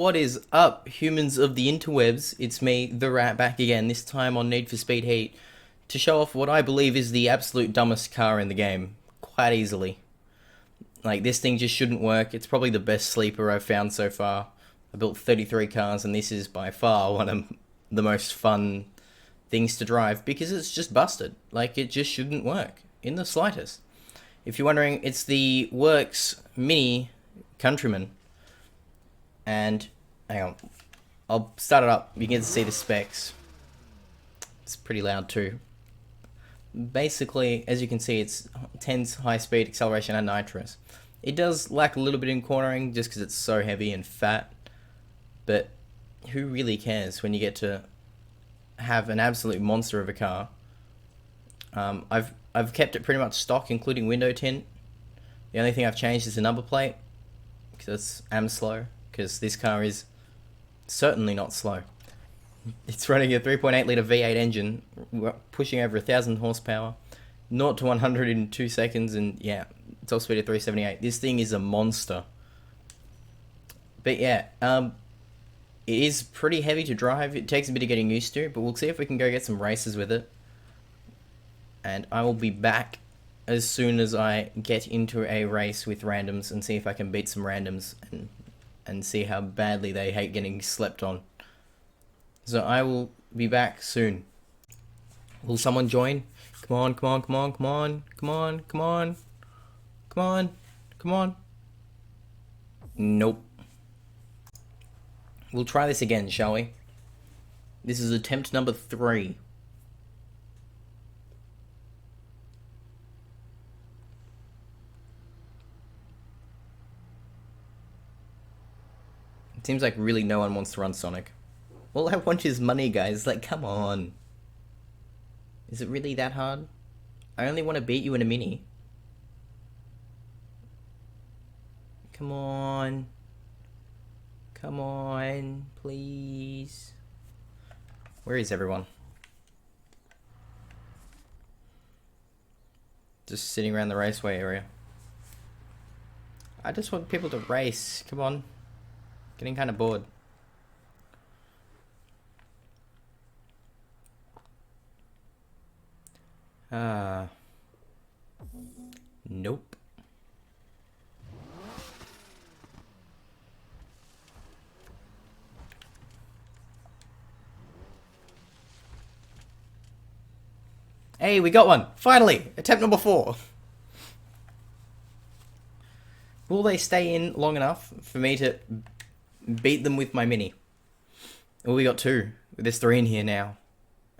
What is up, humans of the interwebs? It's me, the Rat, back again, this time on Need for Speed Heat, to show off what I believe is the absolute dumbest car in the game, quite easily. Like, this thing just shouldn't work. It's probably the best sleeper I've found so far. I built 33 cars, and this is by far one of the most fun things to drive, because it's just busted. Like, it just shouldn't work, in the slightest. If you're wondering, it's the Works Mini Countryman. And, hang on, I'll start it up. You can get to see the specs. It's pretty loud too. Basically, as you can see, it's 10's high speed, acceleration, and nitrous. It does lack a little bit in cornering, just because it's so heavy and fat. But who really cares when you get to have an absolute monster of a car? I've kept it pretty much stock, including window tint. The only thing I've changed is the number plate, because I'm slow. Because this car is certainly not slow. It's running a 3.8 litre V8 engine, pushing over 1,000 horsepower, 0 to 100 in 2 seconds, and yeah, top speed of 378. This thing is a monster. But yeah, it is pretty heavy to drive. It takes a bit of getting used to, but we'll see if we can go get some races with it. And I will be back as soon as I get into a race with randoms and see if I can beat some randoms and see how badly they hate getting slept on. So I will be back soon. Will someone join? Come on, come on, come on, come on, come on, come on, come on, come on. Nope. We'll try this again, shall we? This is attempt number 3. It seems like really no one wants to run Sonic. All I want is money, guys. Like, come on. Is it really that hard? I only want to beat you in a Mini. Come on. Come on, please. Where is everyone? Just sitting around the raceway area. I just want people to race. Come on. Getting kind of bored. Nope. Hey, we got one! Finally! Attempt number 4. Will they stay in long enough for me to beat them with my Mini? Well, we got 2. There's 3 in here now.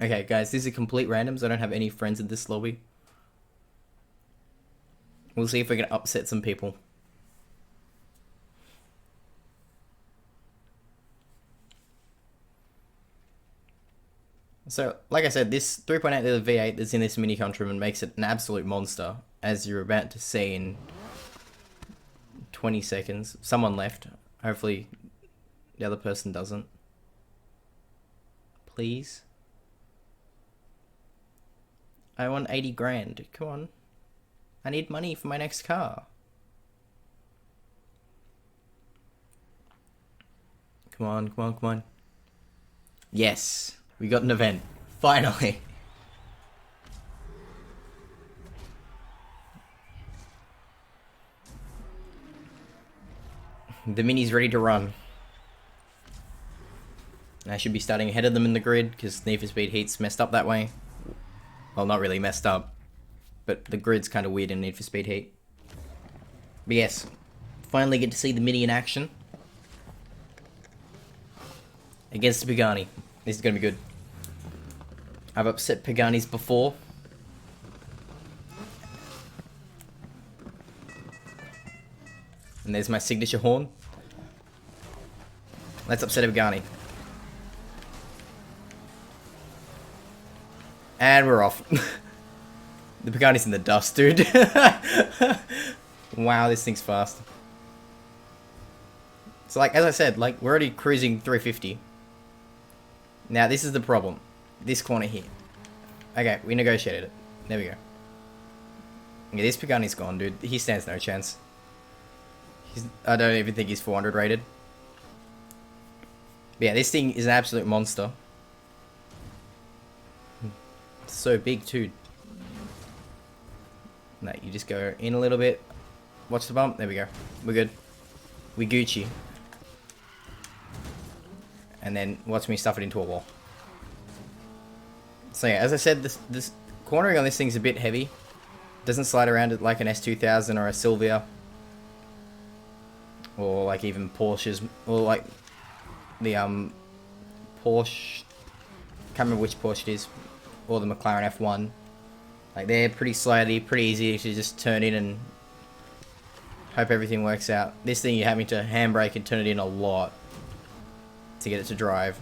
Okay, guys, these are complete randoms. I don't have any friends in this lobby. We'll see if we can upset some people. So, like I said, this 3.8 litre V8 that's in this Mini Countryman makes it an absolute monster, as you're about to see in 20 seconds. Someone left. Hopefully, the other person doesn't. Please. I want 80 grand. Come on. I need money for my next car. Come on, come on, come on. Yes. We got an event. Finally. The Mini's ready to run. I should be starting ahead of them in the grid, because Need for Speed Heat's messed up that way. Well, not really messed up, but the grid's kind of weird in Need for Speed Heat. But yes, finally get to see the Mini in action. Against Pagani. This is going to be good. I've upset Paganis before. And there's my signature horn. Let's upset a Pagani. And we're off. The Pagani's in the dust, dude. Wow, this thing's fast. So, like, as I said, like, we're already cruising 350. Now, this is the problem. This corner here. Okay, we negotiated it. There we go. Yeah, this Pagani's gone, dude. He stands no chance. I don't even think he's 400 rated. But yeah, this thing is an absolute monster. It's so big too. No, you just go in a little bit. Watch the bump. There we go. We're good. We Gucci. And then watch me stuff it into a wall. So yeah, as I said, this cornering on this thing's a bit heavy. Doesn't slide around it like an S2000 or a Sylvia. Or like even Porsches. Or like the Porsche. Can't remember which Porsche it is. Or the McLaren F1. Like they're pretty slidey, pretty easy to just turn in and hope everything works out. This thing you're having to handbrake and turn it in a lot to get it to drive.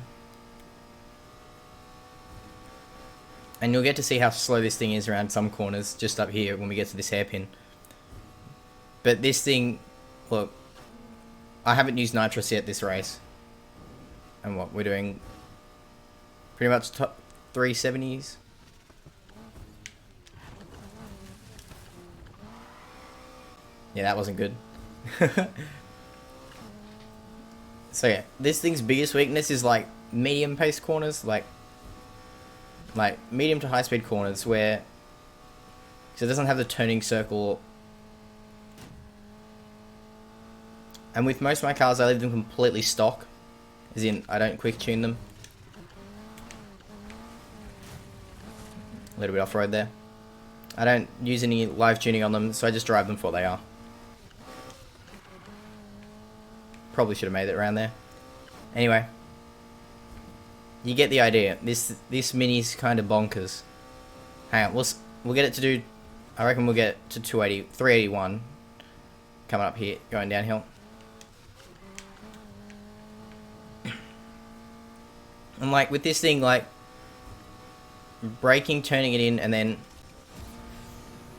And you'll get to see how slow this thing is around some corners, just up here when we get to this hairpin. But this thing, look, I haven't used nitrous yet this race. And what, we're doing pretty much top 370s. Yeah, that wasn't good. So yeah, this thing's biggest weakness is like medium pace corners, like medium to high speed corners where, because it doesn't have the turning circle. And with most of my cars, I leave them completely stock, as in I don't quick tune them. A little bit off road there. I don't use any live tuning on them, so I just drive them for what they are. Probably should have made it around there. Anyway, you get the idea. This mini's kind of bonkers. Hang on, we'll get it to do. I reckon we'll get to 381. Coming up here, going downhill. And like with this thing, like braking, turning it in, and then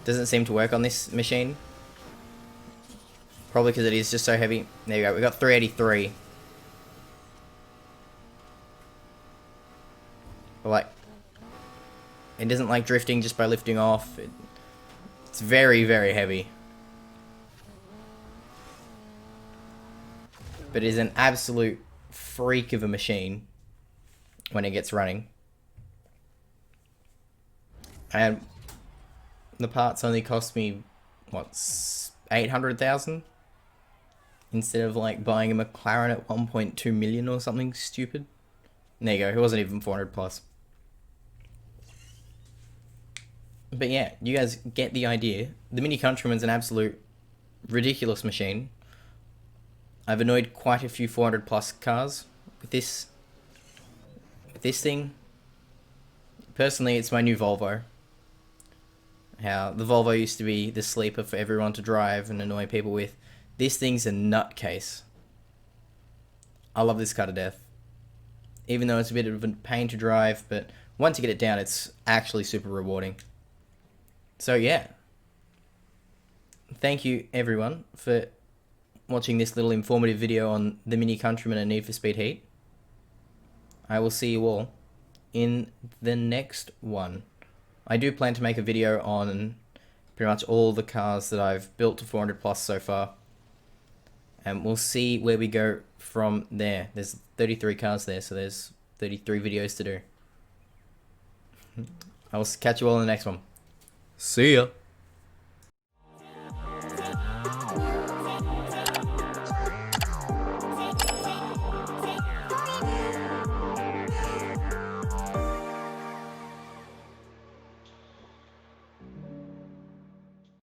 doesn't seem to work on this machine. Probably because it is just so heavy. There you go. We got 383. But like, it doesn't like drifting just by lifting off. It's very, very heavy. But it is an absolute freak of a machine when it gets running. And the parts only cost me, what, 800,000? Instead of like buying a McLaren at 1.2 million or something stupid. There you go, it wasn't even 400 plus. But yeah, you guys get the idea. The Mini Countryman's an absolute ridiculous machine. I've annoyed quite a few 400 plus cars with this thing. Personally, it's my new Volvo. How the Volvo used to be the sleeper for everyone to drive and annoy people with. This thing's a nutcase. I love this car to death. Even though it's a bit of a pain to drive, but once you get it down, it's actually super rewarding. So yeah. Thank you everyone for watching this little informative video on the Mini Countryman and Need for Speed Heat. I will see you all in the next one. I do plan to make a video on pretty much all the cars that I've built to 400 plus so far. And we'll see where we go from there. There's 33 cars there, so there's 33 videos to do. I will catch you all in the next one. See ya!